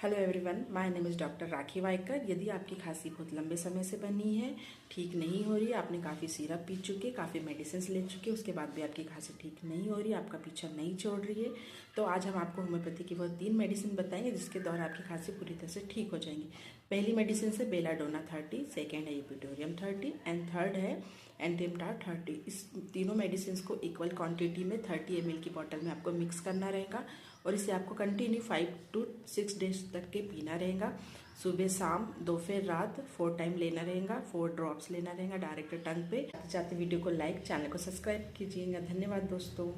Hello everyone, my name is doctor Rakhi Waykar. यदि आपकी खांसी बहुत लंबे समय से बनी है, ठीक नहीं हो रही, आपने काफ़ी सिरप पी चुके, काफ़ी मेडिसिन ले चुके, उसके बाद भी आपकी खांसी ठीक नहीं हो रही, आपका पीछा नहीं छोड़ रही है, तो आज हम आपको होम्योपैथी की वो 3 मेडिसिन बताएंगे जिसके द्वारा आपकी खांसी पूरी तरह से ठीक हो जाएंगी। पहली मेडिसिन से बेलाडोना 30, सेकेंड है इपिटोरियम 30 एंड थर्ड है एंटीमटार 30। इस तीनों मेडिसिन को इक्वल क्वांटिटी में 30 ml की बॉटल में आपको मिक्स करना रहेगा और इसे आपको कंटिन्यू 5 to 6 डेज तक के पीना रहेगा। सुबह शाम दोपहर रात 4 टाइम लेना रहेगा, 4 ड्रॉप्स लेना रहेगा डायरेक्ट टंग पे। जाते वीडियो को लाइक, चैनल को सब्सक्राइब कीजिएगा। धन्यवाद दोस्तों।